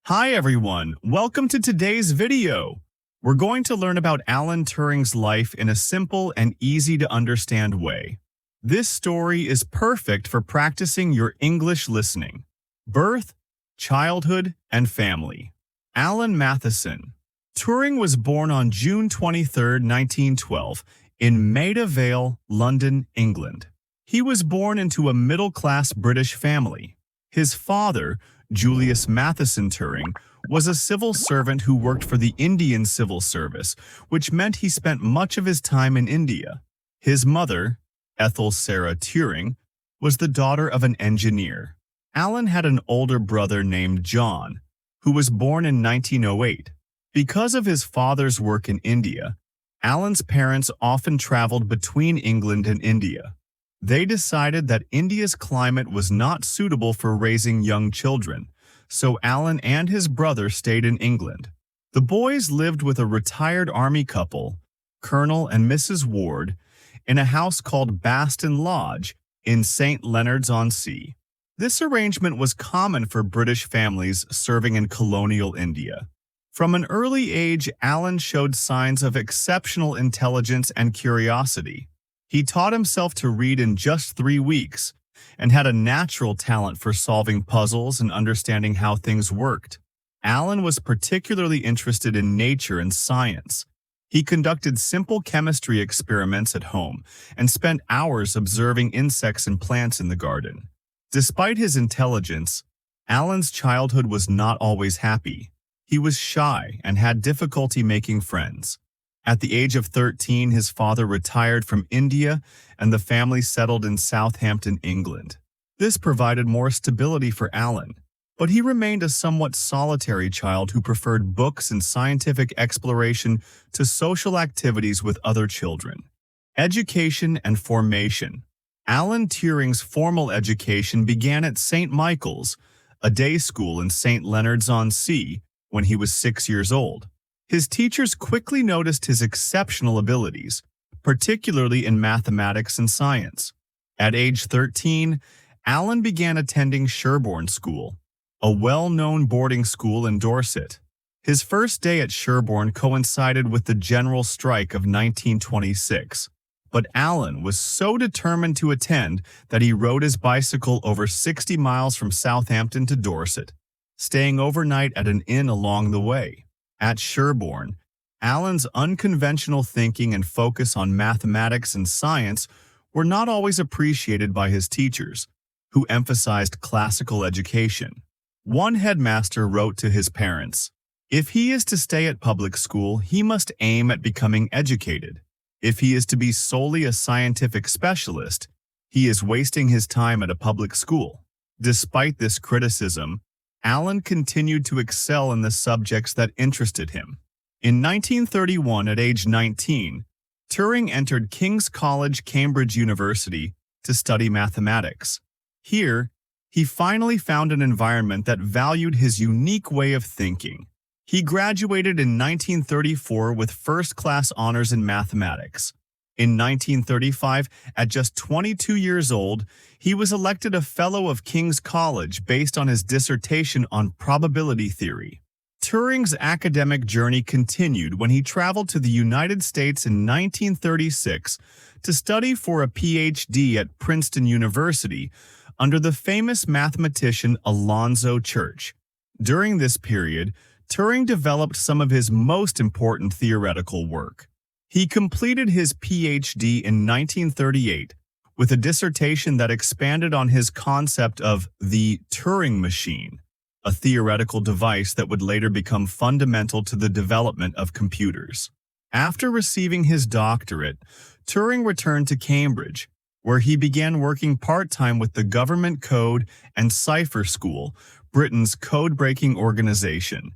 Hi everyone, welcome to today's video. We're going to learn about Alan Turing's life in a simple and easy to understand way. This story is perfect for practicing your English listening. Birth, childhood, and family. Alan Matheson. Turing was born on June 23, 1912, in Maida Vale, London, England. He was born into a middle-class British family. His father, Julius Matheson Turing, was a civil servant who worked for the Indian Civil Service, which meant he spent much of his time in India. His mother, Ethel Sarah Turing, was the daughter of an engineer. Alan had an older brother named John, who was born in 1908. Because of his father's work in India, Alan's parents often traveled between England and India. They decided that India's climate was not suitable for raising young children, so Alan and his brother stayed in England. The boys lived with a retired army couple, Colonel and Mrs. Ward, in a house called Baston Lodge in St. Leonards-on-Sea. This arrangement was common for British families serving in colonial India. From an early age, Alan showed signs of exceptional intelligence and curiosity. He taught himself to read in just 3 weeks and had a natural talent for solving puzzles and understanding how things worked. Alan was particularly interested in nature and science. He conducted simple chemistry experiments at home and spent hours observing insects and plants in the garden. Despite his intelligence, Alan's childhood was not always happy. He was shy and had difficulty making friends. At the age of 13, his father retired from India and the family settled in Southampton, England. This provided more stability for Alan, but he remained a somewhat solitary child who preferred books and scientific exploration to social activities with other children. Education and formation. Alan Turing's formal education began at St. Michael's, a day school in St. Leonards-on-Sea, when he was 6 years old. His teachers quickly noticed his exceptional abilities, particularly in mathematics and science. At age 13, Alan began attending Sherborne School, a well-known boarding school in Dorset. His first day at Sherborne coincided with the general strike of 1926, but Alan was so determined to attend that he rode his bicycle over 60 miles from Southampton to Dorset, staying overnight at an inn along the way. At Sherborne, Alan's unconventional thinking and focus on mathematics and science were not always appreciated by his teachers, who emphasized classical education. One headmaster wrote to his parents, "If he is to stay at public school, he must aim at becoming educated. If he is to be solely a scientific specialist, he is wasting his time at a public school." Despite this criticism, Alan continued to excel in the subjects that interested him. In 1931, at age 19, Turing entered King's College, Cambridge University, to study mathematics. Here, he finally found an environment that valued his unique way of thinking. He graduated in 1934 with first-class honors in mathematics. In 1935, at just 22 years old, he was elected a Fellow of King's College based on his dissertation on probability theory. Turing's academic journey continued when he traveled to the United States in 1936 to study for a PhD at Princeton University under the famous mathematician Alonzo Church. During this period, Turing developed some of his most important theoretical work. He completed his PhD in 1938 with a dissertation that expanded on his concept of the Turing machine, a theoretical device that would later become fundamental to the development of computers. After receiving his doctorate, Turing returned to Cambridge, where he began working part-time with the Government Code and Cipher School, Britain's code-breaking organization.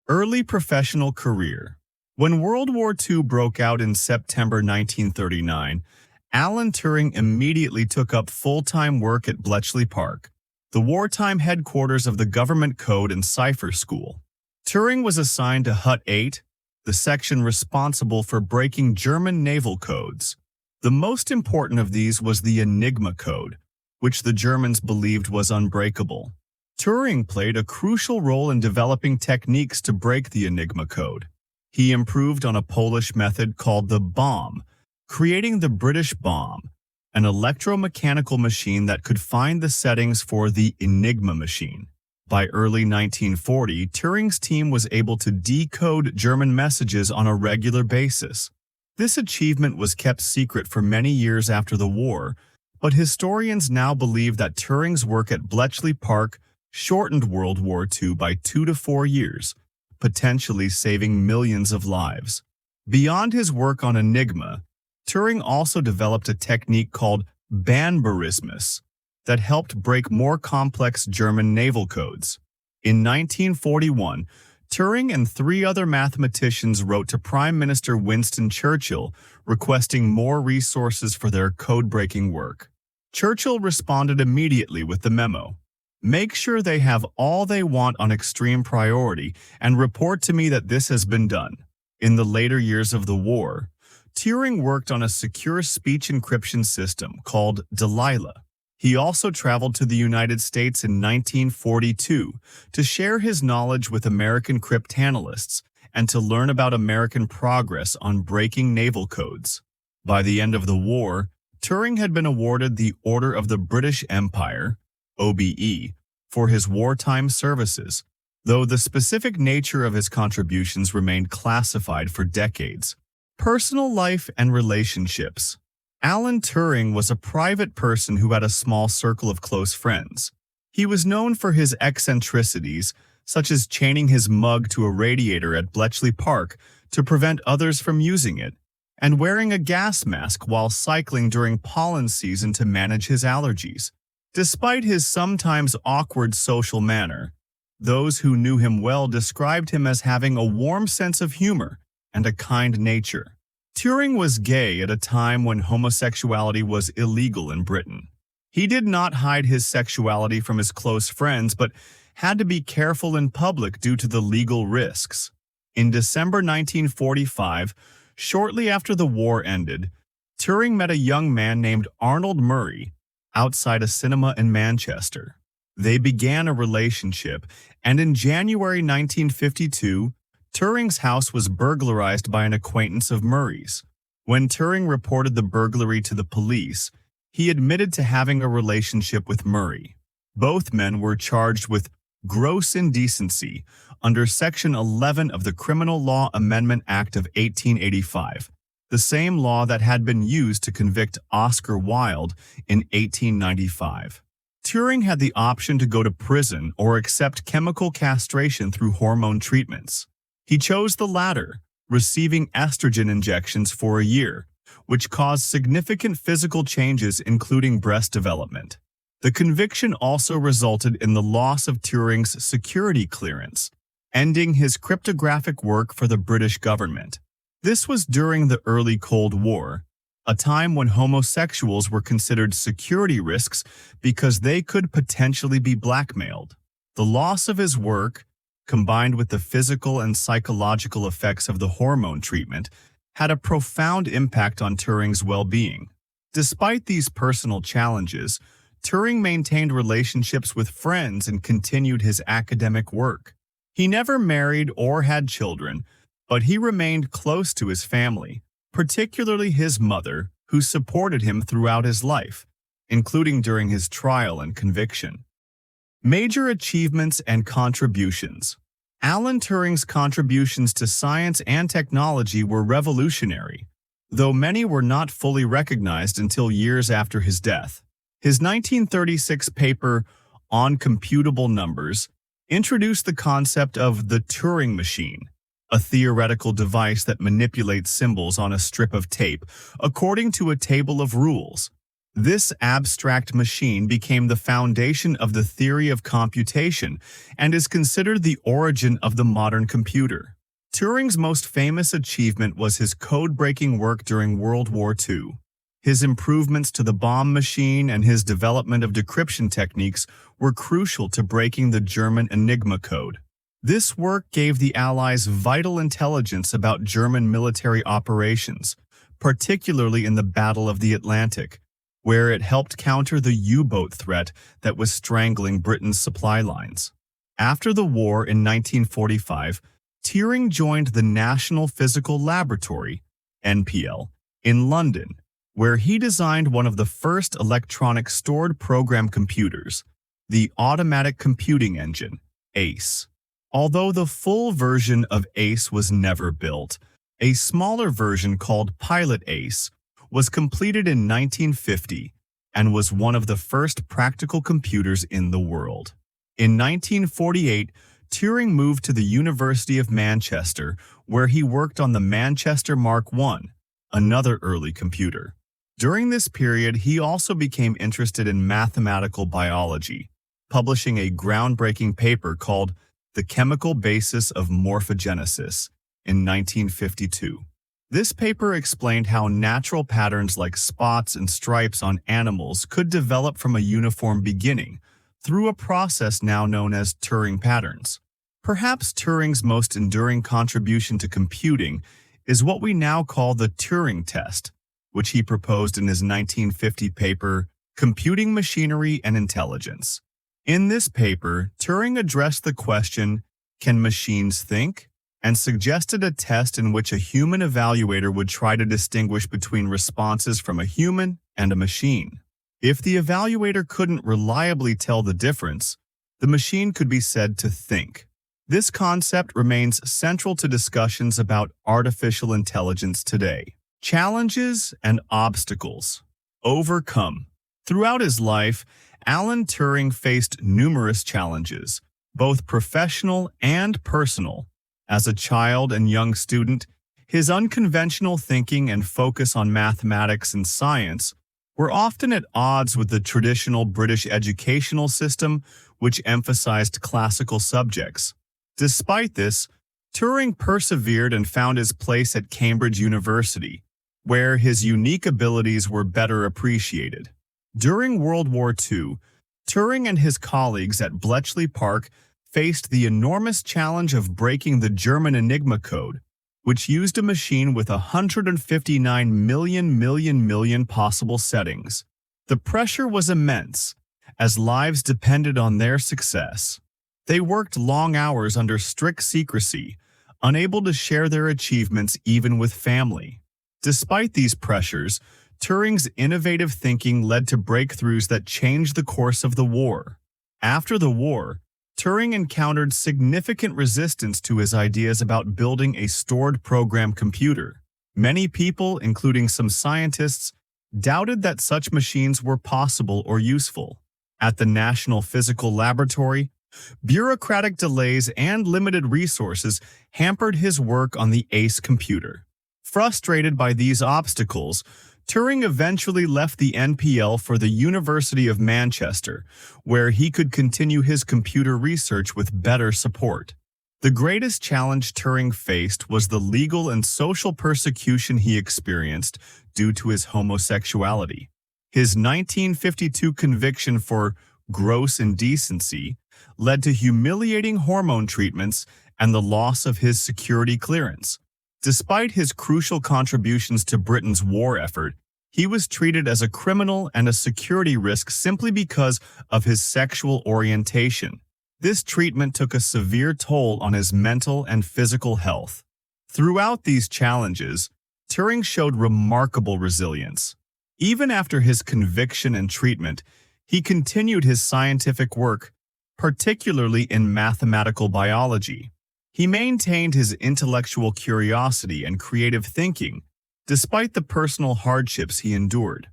Early professional career. When World War II broke out in September 1939, Alan Turing immediately took up full-time work at Bletchley Park, the wartime headquarters of the Government Code and Cipher School. Turing was assigned to Hut 8, the section responsible for breaking German naval codes. The most important of these was the Enigma code, which the Germans believed was unbreakable. Turing played a crucial role in developing techniques to break the Enigma code. He improved on a Polish method called the bomb, creating the British bomb, an electromechanical machine that could find the settings for the Enigma machine. By early 1940, Turing's team was able to decode German messages on a regular basis. This achievement was kept secret for many years after the war, but historians now believe that Turing's work at Bletchley Park shortened World War II by 2 to 4 years, potentially saving millions of lives. Beyond his work on Enigma, Turing also developed a technique called Banburismus that helped break more complex German naval codes. In 1941, Turing and 3 other mathematicians wrote to Prime Minister Winston Churchill requesting more resources for their code-breaking work. Churchill responded immediately with the memo: "Make sure they have all they want on extreme priority and report to me that this has been done." In the later years of the war, Turing worked on a secure speech encryption system called Delilah. He also traveled to the United States in 1942 to share his knowledge with American cryptanalysts and to learn about American progress on breaking naval codes. By the end of the war, Turing had been awarded the Order of the British Empire, OBE, for his wartime services, though the specific nature of his contributions remained classified for decades. Personal life and relationships. Alan Turing was a private person who had a small circle of close friends. He was known for his eccentricities, such as chaining his mug to a radiator at Bletchley Park to prevent others from using it, and wearing a gas mask while cycling during pollen season to manage his allergies. Despite his sometimes awkward social manner, those who knew him well described him as having a warm sense of humor and a kind nature. Turing was gay at a time when homosexuality was illegal in Britain. He did not hide his sexuality from his close friends, but had to be careful in public due to the legal risks. In December 1945, shortly after the war ended, Turing met a young man named Arnold Murray outside a cinema in Manchester. They began a relationship, and in January 1952, Turing's house was burglarized by an acquaintance of Murray's. When Turing reported the burglary to the police, he admitted to having a relationship with Murray. Both men were charged with gross indecency under Section 11 of the Criminal Law Amendment Act of 1885, the same law that had been used to convict Oscar Wilde in 1895. Turing had the option to go to prison or accept chemical castration through hormone treatments. He chose the latter, receiving estrogen injections for a year, which caused significant physical changes including breast development. The conviction also resulted in the loss of Turing's security clearance, ending his cryptographic work for the British government. This was during the early Cold War, a time when homosexuals were considered security risks because they could potentially be blackmailed. The loss of his work, combined with the physical and psychological effects of the hormone treatment, had a profound impact on Turing's well-being. Despite these personal challenges, Turing maintained relationships with friends and continued his academic work. He never married or had children, but he remained close to his family, particularly his mother, who supported him throughout his life, including during his trial and conviction. Major achievements and contributions. Alan Turing's contributions to science and technology were revolutionary, though many were not fully recognized until years after his death. His 1936 paper on computable numbers introduced the concept of the Turing machine, a theoretical device that manipulates symbols on a strip of tape according to a table of rules. This abstract machine became the foundation of the theory of computation and is considered the origin of the modern computer. Turing's most famous achievement was his code-breaking work during World War II. His improvements to the bomb machine and his development of decryption techniques were crucial to breaking the German Enigma code. This work gave the Allies vital intelligence about German military operations, particularly in the Battle of the Atlantic, where it helped counter the U-boat threat that was strangling Britain's supply lines. After the war in 1945, Turing joined the National Physical Laboratory, NPL, in London, where he designed one of the first electronic stored program computers, the Automatic Computing Engine, ACE. Although the full version of ACE was never built, a smaller version called Pilot ACE was completed in 1950 and was one of the first practical computers in the world. In 1948, Turing moved to the University of Manchester, where he worked on the Manchester Mark I, another early computer. During this period, he also became interested in mathematical biology, publishing a groundbreaking paper called The Chemical Basis of Morphogenesis in 1952. This paper explained how natural patterns like spots and stripes on animals could develop from a uniform beginning through a process now known as Turing patterns. Perhaps Turing's most enduring contribution to computing is what we now call the Turing test, which he proposed in his 1950 paper, Computing Machinery and Intelligence. In this paper, Turing addressed the question, can machines think? And suggested a test in which a human evaluator would try to distinguish between responses from a human and a machine. If the evaluator couldn't reliably tell the difference, the machine could be said to think. This concept remains central to discussions about artificial intelligence today. Challenges and obstacles. Overcome. Throughout his life, Alan Turing faced numerous challenges, both professional and personal. As a child and young student, his unconventional thinking and focus on mathematics and science were often at odds with the traditional British educational system, which emphasized classical subjects. Despite this, Turing persevered and found his place at Cambridge University, where his unique abilities were better appreciated. During World War II, Turing and his colleagues at Bletchley Park faced the enormous challenge of breaking the German Enigma code, which used a machine with 159 million possible settings. The pressure was immense, as lives depended on their success. They worked long hours under strict secrecy, unable to share their achievements even with family. Despite these pressures, Turing's innovative thinking led to breakthroughs that changed the course of the war. After the war, Turing encountered significant resistance to his ideas about building a stored program computer. Many people, including some scientists, doubted that such machines were possible or useful. At the National Physical Laboratory, bureaucratic delays and limited resources hampered his work on the ACE computer. Frustrated by these obstacles, Turing eventually left the NPL for the University of Manchester, where he could continue his computer research with better support. The greatest challenge Turing faced was the legal and social persecution he experienced due to his homosexuality. His 1952 conviction for gross indecency led to humiliating hormone treatments and the loss of his security clearance. Despite his crucial contributions to Britain's war effort, he was treated as a criminal and a security risk simply because of his sexual orientation. This treatment took a severe toll on his mental and physical health. Throughout these challenges, Turing showed remarkable resilience. Even after his conviction and treatment, he continued his scientific work, particularly in mathematical biology. He maintained his intellectual curiosity and creative thinking, despite the personal hardships he endured.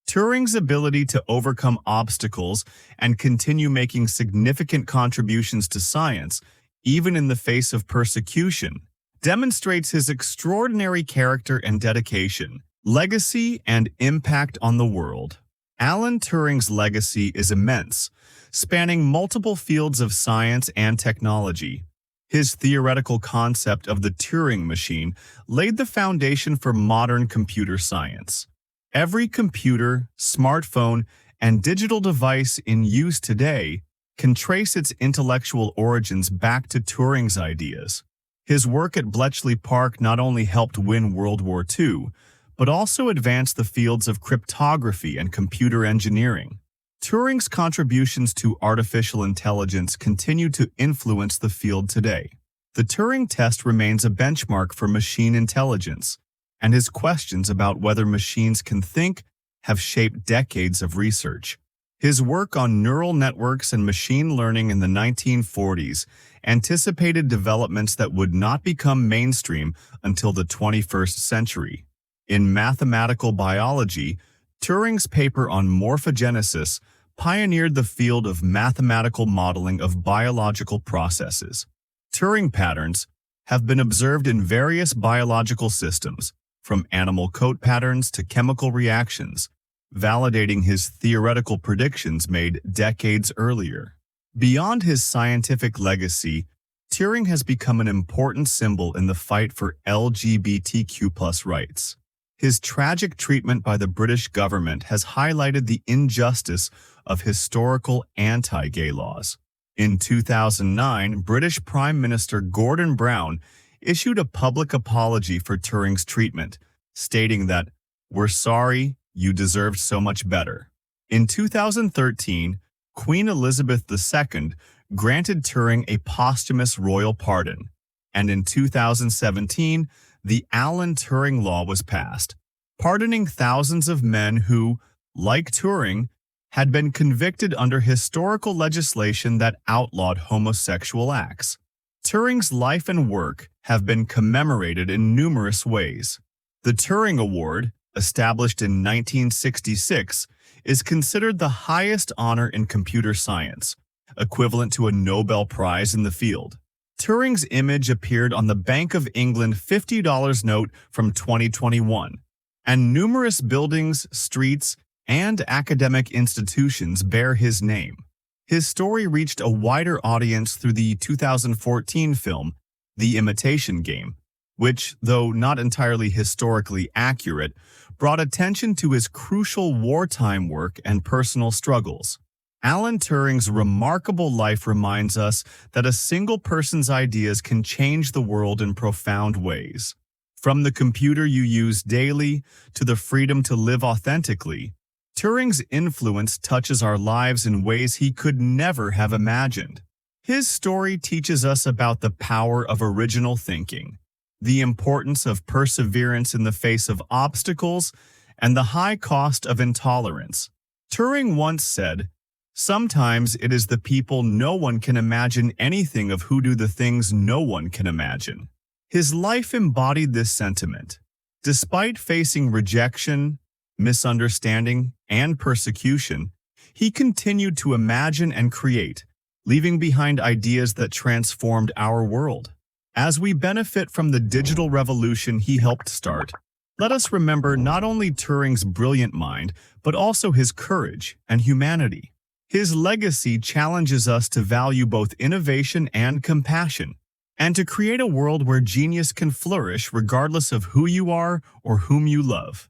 Turing's ability to overcome obstacles and continue making significant contributions to science, even in the face of persecution, demonstrates his extraordinary character and dedication, legacy, and impact on the world. Alan Turing's legacy is immense, spanning multiple fields of science and technology. His theoretical concept of the Turing machine laid the foundation for modern computer science. Every computer, smartphone, and digital device in use today can trace its intellectual origins back to Turing's ideas. His work at Bletchley Park not only helped win World War II, but also advanced the fields of cryptography and computer engineering. Turing's contributions to artificial intelligence continue to influence the field today. The Turing test remains a benchmark for machine intelligence, and his questions about whether machines can think have shaped decades of research. His work on neural networks and machine learning in the 1940s anticipated developments that would not become mainstream until the 21st century. In mathematical biology, Turing's paper on morphogenesis pioneered the field of mathematical modeling of biological processes. Turing patterns have been observed in various biological systems, from animal coat patterns to chemical reactions, validating his theoretical predictions made decades earlier. Beyond his scientific legacy, Turing has become an important symbol in the fight for LGBTQ+ rights. His tragic treatment by the British government has highlighted the injustice of historical anti-gay laws. In 2009, British Prime Minister Gordon Brown issued a public apology for Turing's treatment, stating that, "We're sorry, you deserved so much better." In 2013, Queen Elizabeth II granted Turing a posthumous royal pardon, and in 2017, the Alan Turing Law was passed, pardoning thousands of men who, like Turing, had been convicted under historical legislation that outlawed homosexual acts. Turing's life and work have been commemorated in numerous ways. The Turing Award, established in 1966, is considered the highest honor in computer science, equivalent to a Nobel Prize in the field. Turing's image appeared on the Bank of England $50 note from 2021, and numerous buildings, streets, and academic institutions bear his name. His story reached a wider audience through the 2014 film, The Imitation Game, which, though not entirely historically accurate, brought attention to his crucial wartime work and personal struggles. Alan Turing's remarkable life reminds us that a single person's ideas can change the world in profound ways. From the computer you use daily to the freedom to live authentically, Turing's influence touches our lives in ways he could never have imagined. His story teaches us about the power of original thinking, the importance of perseverance in the face of obstacles, and the high cost of intolerance. Turing once said, "Sometimes it is the people no one can imagine anything of who do the things no one can imagine." His life embodied this sentiment. Despite facing rejection, misunderstanding, and persecution, he continued to imagine and create, leaving behind ideas that transformed our world. As we benefit from the digital revolution he helped start, let us remember not only Turing's brilliant mind, but also his courage and humanity. His legacy challenges us to value both innovation and compassion, and to create a world where genius can flourish regardless of who you are or whom you love.